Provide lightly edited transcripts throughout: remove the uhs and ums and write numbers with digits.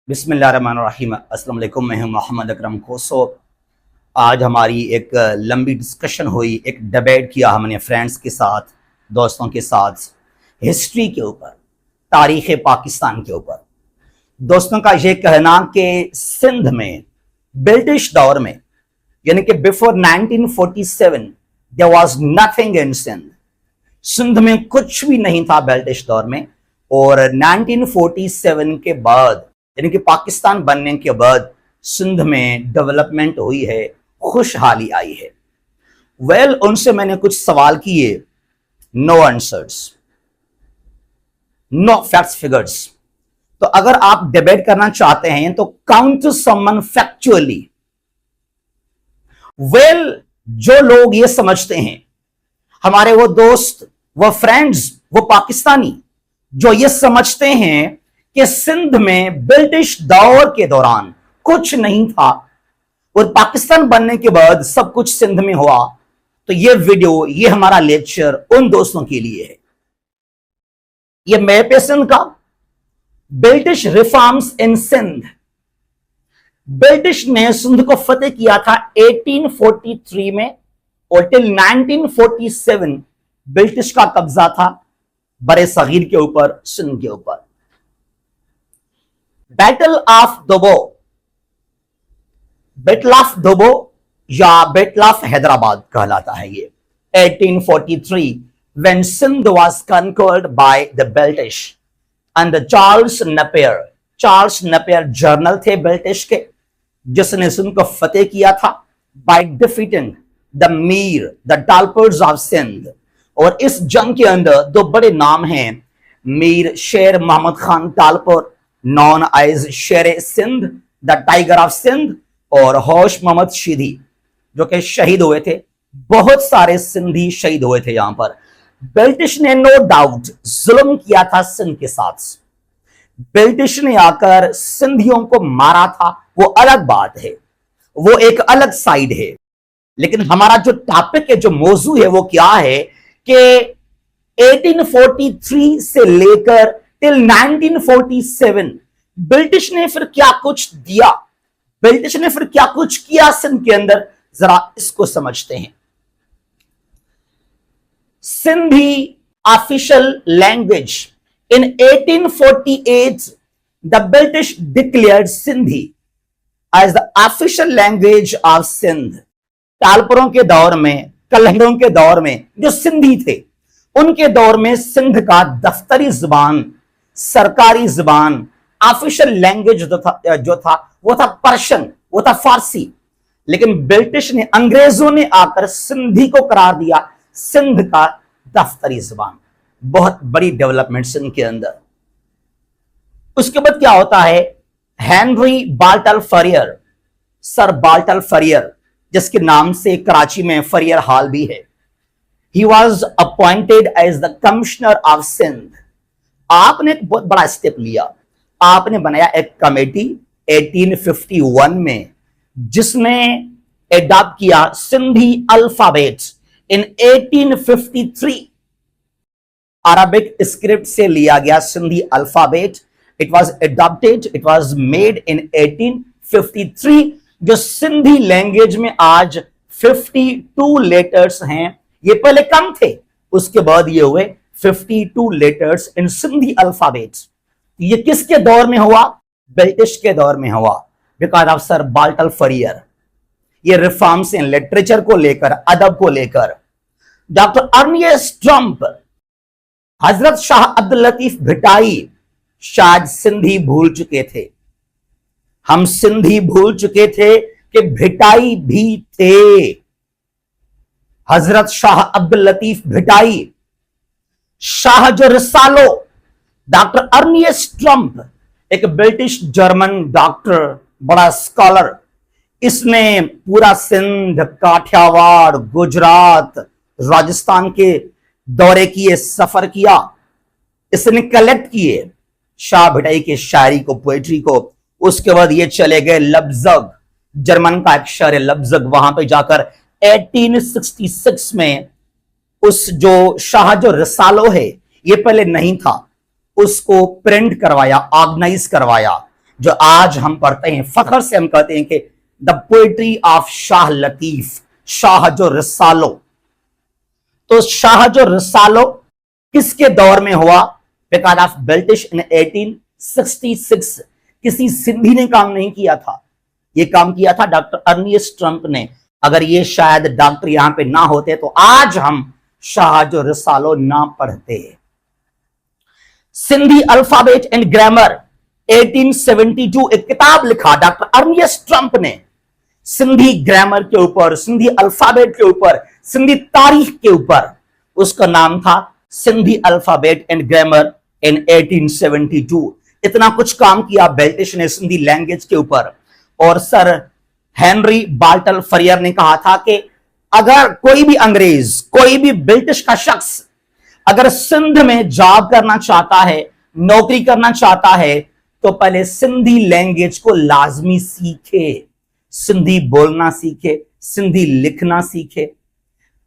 बिस्मिल्लाहिर्रहमानिर्रहीम। अस्सलाम वालेकुम। मैं हूं मोहम्मद अकरम कोसो। आज हमारी एक लंबी डिस्कशन हुई, एक डिबेट किया हमने फ्रेंड्स के साथ, दोस्तों के साथ, हिस्ट्री के ऊपर, तारीख़ पाकिस्तान के ऊपर। दोस्तों का ये कहना कि सिंध में ब्रिटिश दौर में, यानी कि before 1947 there was nothing in Sindh. Sindh में कुछ भी नहीं था ब्रिटिश दौर में, और 1947 के बाद यानी कि पाकिस्तान बनने के बाद सिंध में डेवलपमेंट हुई है, खुशहाली आई है। उनसे मैंने कुछ सवाल किए, no answers, no facts figures. तो अगर आप डिबेट करना चाहते हैं तो काउंट समवन फैक्चुअली। जो लोग ये समझते हैं, हमारे वो दोस्त, वो फ्रेंड्स, वो पाकिस्तानी जो ये समझते हैं कि सिंध में ब्रिटिश दौर के दौरान कुछ नहीं था और पाकिस्तान बनने के बाद सब कुछ सिंध में हुआ, तो ये वीडियो, ये हमारा लेक्चर उन दोस्तों के लिए है। ये मैप है सिंध का, British reforms in Sindh. British ने सिंध को फतेह किया था 1843 में, और टिल 1947 ब्रिटिश का कब्जा था बड़े सगीर के ऊपर, सिंध के ऊपर। बैटल ऑफ दोबो, बैटल ऑफ दोबो या बैटल ऑफ हैदराबाद कहलाता है ये 1843, when Sindh was conquered by the British and Charles Napier. Charles Napier journal थे ब्रिटिश के, जिसने सिंध को फतेह किया था by defeating the Mir, the Talpurs of Sindh. और इस जंग के अंदर दो बड़े नाम हैं, Mir Sher Mohammad Khan Talpur known as Sher Sindh, the tiger of Sindh, और होश मोहम्मद शीदी जो कि शहीद हुए थे। बहुत सारे सिंधी शहीद हुए थे यहां पर। ब्रिटिश ने नो डाउट जुल्म किया था सिंध के साथ। ब्रिटिश ने आकर सिंधियों को मारा था, वो अलग बात है, वो एक अलग साइड है। लेकिन हमारा जो टॉपिक है, जो मौजू है, वो क्या है कि 1843 से लेकर टिल 1947 ब्रिटिश ने फिर क्या कुछ दिया, ब्रिटिश ने फिर क्या कुछ किया सिंध के अंदर, जरा इसको समझते हैं। Sindhi official language in 1848 the British declared Sindhi as the official language of Sindh. टालपरों के दौर में, कलहरों के दौर में जो सिंधी थे, उनके दौर में सिंध का दफ्तरी जुबान, सरकारी जुबान, ऑफिशियल लैंग्वेज जो था वो था पर्शियन, वो था फारसी। लेकिन ब्रिटिश ने, अंग्रेजों ने आकर सिंधी को करार दिया सिंध का दफ्तरी जुबान। बहुत बड़ी डेवलपमेंट सिंध के अंदर। उसके बाद क्या होता है, Henry Baltal Fourier, sir Baltal Fourier, जिसके नाम से कराची में फरियर हॉल भी है, he was appointed as the commissioner of Sindh. आपने एक बहुत बड़ा स्टेप लिया, आपने बनाया एक कमेटी 1851 में, जिसने एडॉप्ट किया सिंधी अल्फाबेट इन 1853। अरबिक स्क्रिप्ट से लिया गया Sindhi alphabet, it was adopted, it was made इन 1853। जो सिंधी लैंग्वेज में आज 52 लेटर्स हैं, ये पहले कम थे, उसके बाद ये हुए 52 लेटर्स इन सिंधी अल्फाबेट। ये किसके दौर में हुआ? ब्रिटिश के दौर में हुआ, because of sir Baltal Fourier. ये रिफॉर्म्स इन लिटरेचर को लेकर, अदब को लेकर। डॉक्टर अर्नियस्ट ट्रंप, हजरत शाह अब्दुल लतीफ भिटाई शायद सिंधी भूल चुके थे। हम सिंधी भूल चुके थे कि भिटाई भी थे। हजरत शाह अब्दुल लतीफ भिटाई, शाह जो रिसालो, डॉक्टर अर्नियस्ट ट्रंप, एक ब्रिटिश जर्मन डॉक्टर, बड़ा स्कॉलर। इसने पूरा सिंध, काठियावाड़, गुजरात, राजस्थान के दौरे किए, सफर किया। इसने कलेक्ट किए शाह भिटाई के शायरी को, पोएट्री को। उसके बाद ये चले गए लब्जग, जर्मन का एक शहर है लब्जग, वहां पे जाकर 1866 में उस जो शाह जो रिसालो है, ये पहले नहीं था, उसको प्रिंट करवाया, ऑर्गेनाइज करवाया। जो आज हम पढ़ते हैं, फख्र से हम कहते हैं कि the poetry of Shah Latif, Shah जो रिसालो। तो शाह जो रिसालो किसके दौर में हुआ? Because of British in 1866। किसी सिंधी ने काम नहीं किया था, ये काम किया था डॉक्टर अर्निस्ट ट्रंप ने। अगर ये शायद डॉक्टर यहां पे ना होते तो आज हम शाह जो रिसालो ना पढ़ते। सिंधी अल्फाबेट एंड ग्रामर 1872 एक किताब लिखा डॉक्टर अर्निस्ट ट्रंप ने, सिंधी ग्रामर के ऊपर, सिंधी अल्फाबेट के ऊपर, सिंधी तारीख के ऊपर। उसका नाम था सिंधी अल्फाबेट एंड ग्रामर इन 1872। इतना कुछ काम किया ब्रिटिश ने सिंधी लैंग्वेज के ऊपर। और सर हेनरी बाल्टल फरियर ने कहा था कि अगर कोई भी अंग्रेज, कोई भी ब्रिटिश का शख्स अगर सिंध में जॉब करना चाहता है, नौकरी करना चाहता है, तो पहले सिंधी लैंग्वेज को लाजमी सीखे, सिंधी बोलना सीखे, सिंधी लिखना सीखे।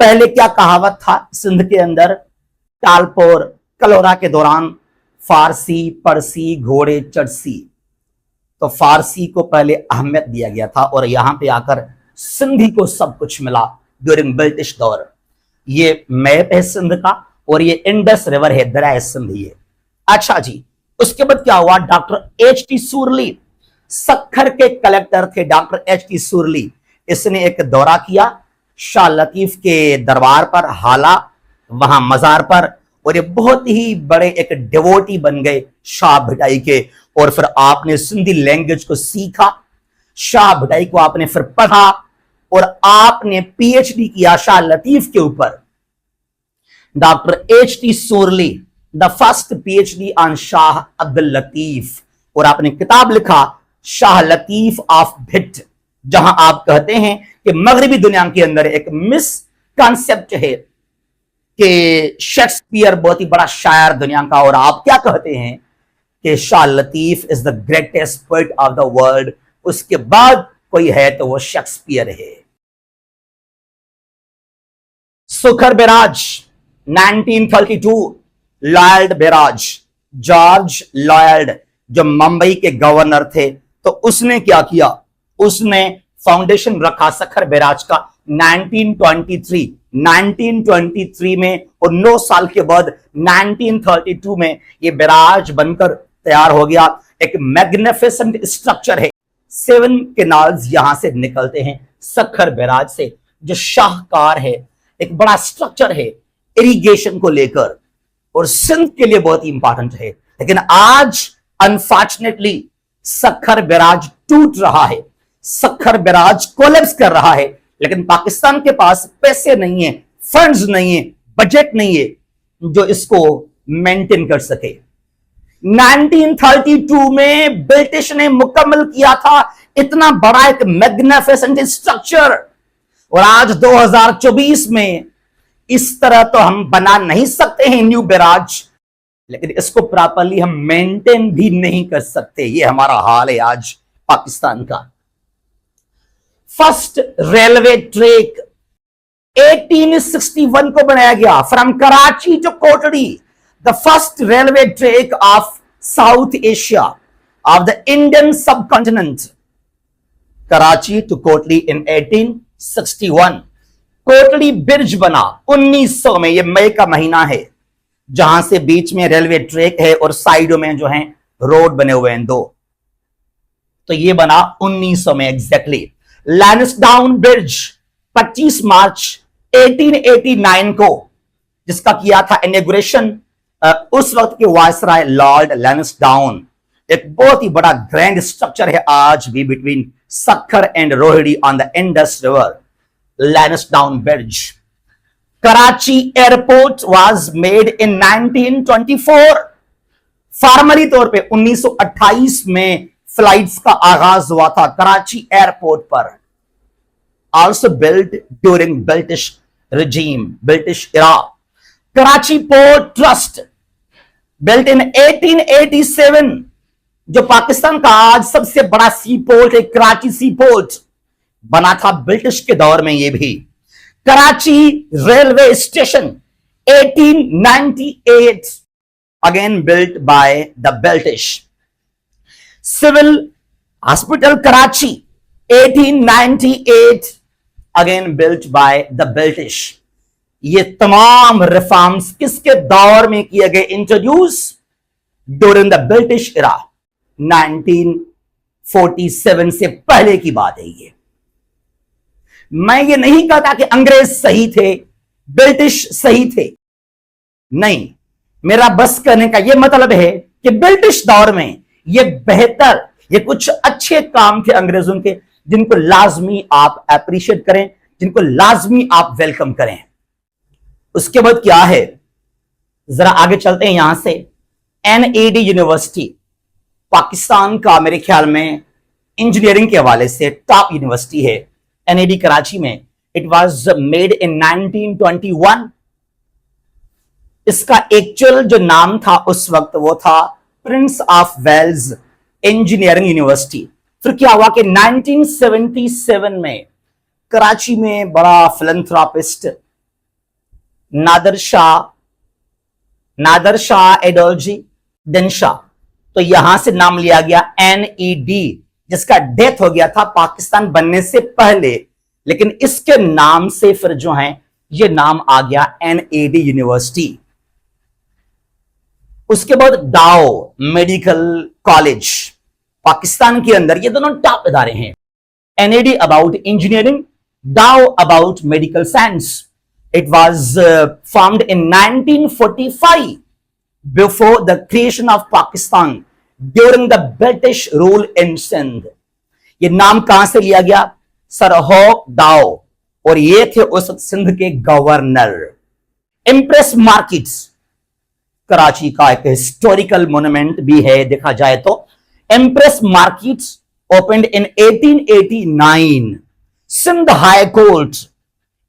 पहले क्या कहावत था सिंध के अंदर? टालपोर कलोरा के दौरान फारसी पड़सी घोड़े चढ़सी। तो फारसी को पहले अहमियत दिया गया था और यहां पे आकर सिंधी को सब कुछ मिला ड्यूरिंग ब्रिटिश दौर। ये मैप है सिंध का और ये इंडस रिवर है, दरिया सिंध ये। अच्छा जी, उसके बाद क्या हुआ? Doctor H T. सुरली, सक्खर के कलेक्टर थे डॉक्टर एच.टी. सुरली। इसने एक दौरा किया शाह लतीफ के दरबार पर, हाला वहां मजार पर, और ये बहुत ही बड़े एक डिवोटी बन गए शाह भटाई के। और फिर आपने सिंधी लैंग्वेज को सीखा, शाह भटाई को आपने फिर पढ़ा और आपने पीएचडी किया शाह लतीफ के ऊपर। Doctor H T. Sorley, the first PhD on Shah Abdul Latif. और आपने किताब लिखा शाह लतीफ ऑफ भिट, जहां आप कहते हैं कि मगरबी दुनिया के अंदर एक मिस कॉन्सेप्ट है कि शेक्सपियर बहुत ही बड़ा शायर दुनिया का, और आप क्या कहते हैं कि Shah Latif is the greatest poet of the world. उसके बाद कोई है तो वो शेक्सपियर है। सुखर barrage 1932, Lloyd barrage, George Lloyd जो मुंबई के गवर्नर थे, तो उसने क्या किया? उसने फाउंडेशन रखा सखर बेराज का 1923 में, और 9 साल के बाद 1932 में ये बेराज बनकर तैयार हो गया। एक मैग्निफिसेंट स्ट्रक्चर है। 7 कैनाल्स यहां से निकलते हैं सखर बैराज से, जो शाहकार है, एक बड़ा स्ट्रक्चर है इरिगेशन को लेकर, और सिंध के लिए बहुत ही इंपॉर्टेंट है। लेकिन आज अनफॉर्चुनेटली सखर बैराज टूट रहा है, सखर बैराज कोलैप्स कर रहा है, लेकिन पाकिस्तान के पास पैसे नहीं है, फंड्स नहीं है, बजट नहीं है जो इसको मेंटेन कर सके। 1932 में ब्रिटिश ने मुकम्मल किया था इतना बड़ा एक मैग्निफिसेंट स्ट्रक्चर, और आज 2024 में इस तरह तो हम बना नहीं सकते हैं न्यू बैराज, लेकिन इसको प्रॉपरली हम मेंटेन भी नहीं कर सकते। ये हमारा हाल है आज पाकिस्तान का। फर्स्ट रेलवे ट्रैक 1861 को बनाया गया from Karachi to Kotri, the first railway track of South Asia of the Indian subcontinent, Karachi to Kotri in 1861। Kotri bridge बना 1900 में, ये मई का महीना है, जहां से बीच में रेलवे ट्रैक है और साइडों में जो हैं रोड बने हुए हैं 2, तो ये बना 1900 में एग्जैक्टली। लैंसडाउन ब्रिज 25 मार्च 1889 को, जिसका किया था इनॉग्रेशन उस वक्त के वायसराय लॉर्ड लैंसडाउन। एक बहुत ही बड़ा ग्रैंड स्ट्रक्चर है आज भी between Sukkur and Rohri on the Indus river, Lansdowne bridge. Karachi airport was made in 1924। Formally तौर पे 1928 में फ्लाइट्स का आगाज हुआ था कराची एयरपोर्ट पर। Also built during British regime, British era. Karachi port trust built in 1887, जो पाकिस्तान का आज सबसे बड़ा सी पोर्ट है, कराची सी पोर्ट बना था ब्रिटिश के दौर में। ये भी Karachi railway station 1898, again built by the British. Civil hospital Karachi 1898 again built by the British. ये तमाम रिफॉर्म्स किसके दौर में किए गए, introduce during the British era, 1947 से पहले की बात है ये। मैं ये नहीं कहता कि अंग्रेज सही थे, ब्रिटिश सही थे, नहीं, मेरा बस करने का यह मतलब है कि ब्रिटिश दौर में ये बेहतर, ये कुछ अच्छे काम थे अंग्रेजों के, जिनको लाजमी आप अप्रिशिएट करें, जिनको लाजमी आप वेलकम करें। उसके बाद क्या है, जरा आगे चलते हैं यहां से। एनएडी यूनिवर्सिटी पाकिस्तान का मेरे ख्याल में इंजीनियरिंग के हवाले से टॉप यूनिवर्सिटी है, एनएडी कराची में। इट वाज मेड इन 1921। इसका एक्चुअल जो नाम था उस वक्त वो था Prince of Wales engineering university. फिर क्या हुआ कि 1977 में कराची में बड़ा फिलैंथ्रोपिस्ट नादर शाह एडोलजी दिनशाह, तो यहां से नाम लिया गया एनईडी, जिसका डेथ हो गया था पाकिस्तान बनने से पहले, लेकिन इसके नाम से फिर जो है ये नाम आ गया एनएडी यूनिवर्सिटी। उसके बाद डाओ मेडिकल कॉलेज पाकिस्तान के अंदर, ये दोनों टॉप इदारे हैं। NED about engineering, Dow about medical science. It was formed in 1945 before the creation of Pakistan during the British rule in Sindh. ये नाम कहां से लिया गया, सर हॉक डाओ, और ये थे उस सिंध के गवर्नर। इम्प्रेस मार्केट्स कराची का एक हिस्टोरिकल मोन्यूमेंट भी है देखा जाए तो। Empress markets opened in 1889। Sindh high court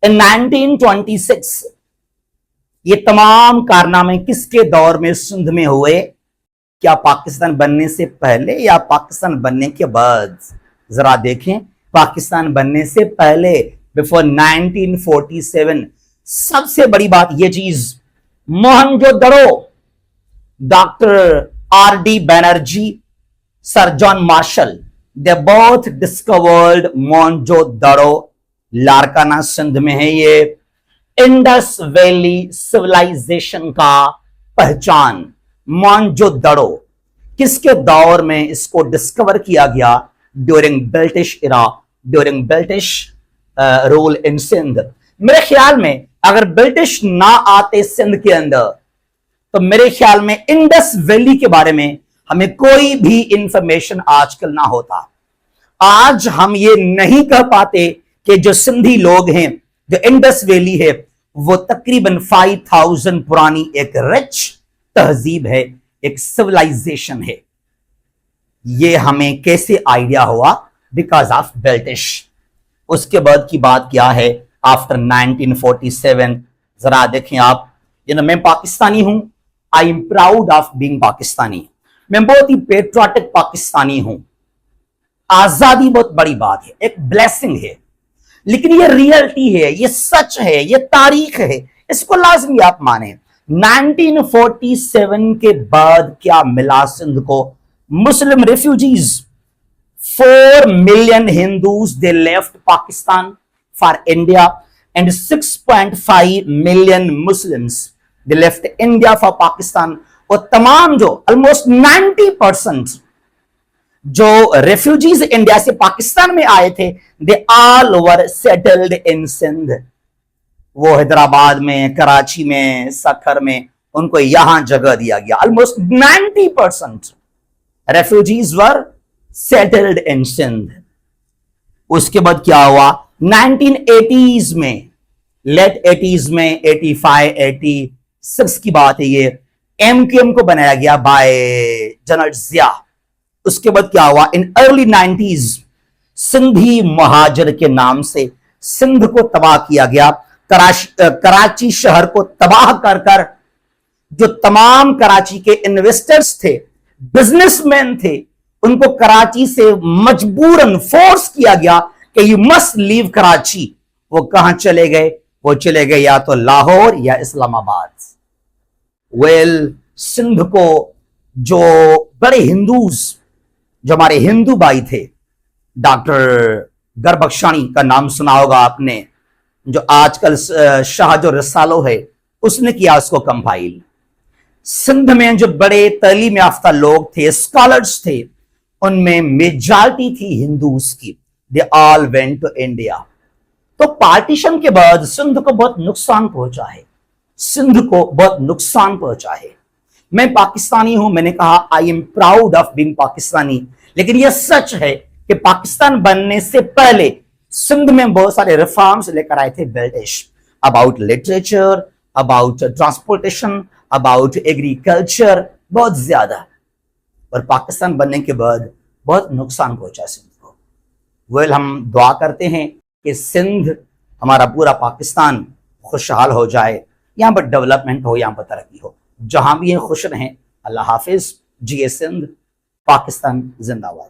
in 1926। ये तमाम कारनामे किसके दौर में सिंध में हुए, क्या पाकिस्तान बनने से पहले या पाकिस्तान बनने के बाद? जरा देखें, पाकिस्तान बनने से पहले, बिफोर 1947। सबसे बड़ी बात ये चीज, Mohenjodaro, doctor R D Banerjee, sir John Marshall, they both discovered Mohenjodaro. Larkana Sindh में है ये। इंडस वैली सिविलाइजेशन का पहचान मोहनजोदड़ो, किसके दौर में इसको डिस्कवर किया गया? During British era, during British rule in Sindh. मेरे ख्याल में अगर ब्रिटिश ना आते सिंध के अंदर, तो मेरे ख्याल में इंडस वैली के बारे में हमें कोई भी इंफॉर्मेशन आजकल ना होता। आज हम ये नहीं कह पाते कि जो सिंधी लोग हैं, जो इंडस वैली है, वो तकरीबन 5000 पुरानी एक रिच तहजीब है, एक सिविलाइजेशन है। ये हमें कैसे आइडिया हुआ? Because of British. उसके बाद की बात क्या है? आफ्टर 1947, जरा देखें आप, मैं पाकिस्तानी हूं, I am proud of being Pakistani. मैं बहुत ही पेट्रियोटिक पाकिस्तानी हूं। आजादी बहुत बड़ी बात है, एक ब्लेसिंग है, लेकिन ये रियलिटी है, ये सच है, ये तारीख है, इसको लाजमी आप माने। 1947 के बाद क्या मिला सिंध को? मुस्लिम refugees, 4 million Hindus they left Pakistan for India, and 6.5 million Muslims they left India for Pakistan। और तमाम जो ऑलमोस्ट 90% जो रेफ्यूजीज इंडिया से पाकिस्तान में आए थे, they all were settled in Sindh. वो हैदराबाद में, कराची में, सखर में, उनको यहां जगह दिया गया। Almost 90% refugees were settled in Sindh. उसके बाद क्या हुआ? 1980s में, लेट 80s में, 85, 86 की बात है ये, एमक्यूएम को बनाया गया बाय जनरल जिया। उसके बाद क्या हुआ? इन अर्ली 90s सिंधी महाजर के नाम से सिंध को तबाह किया गया। कराची शहर को तबाह कर कर जो तमाम कराची के इन्वेस्टर्स थे, बिजनेसमैन थे, उनको कराची से मजबूरन फोर्स किया गया कि यू मस्ट लीव कराची। वो कहां चले गए? वो चले गए या तो लाहौर या इस्लामाबाद। सिंध को जो बड़े हिंदूज जो हमारे हिंदू भाई थे, डॉक्टर गरबख्शानी का नाम सुना होगा आपने, जो आजकल शाह जो रसालो है उसने किया उसको कंपाइल। सिंध में जो बड़े तालीम याफ्ता लोग थे, स्कॉलर्स थे, उनमें मेजॉरिटी थी हिंदूज की। They all went to India. तो पार्टीशन के बाद सिंध को बहुत नुकसान पहुंचा है, सिंध को बहुत नुकसान पहुंचा है। मैं पाकिस्तानी हूं, मैंने कहा I am proud of being Pakistani, लेकिन यह सच है कि पाकिस्तान बनने से पहले सिंध में बहुत सारे रिफॉर्म्स लेकर आए थे British, about literature, about transportation, about agriculture, बहुत ज्यादा। और पाकिस्तान बनने के बाद बहुत नुकसान पहुंचा सिंध को। वेल, हम दुआ करते हैं कि सिंध, हमारा पूरा पाकिस्तान खुशहाल हो जाए, यहां पर डेवलपमेंट हो, यहां पर तरक्की हो। जहां भी ये खुश रहें। अल्लाह हाफिज। जी सिंध, पाकिस्तान जिंदाबाद।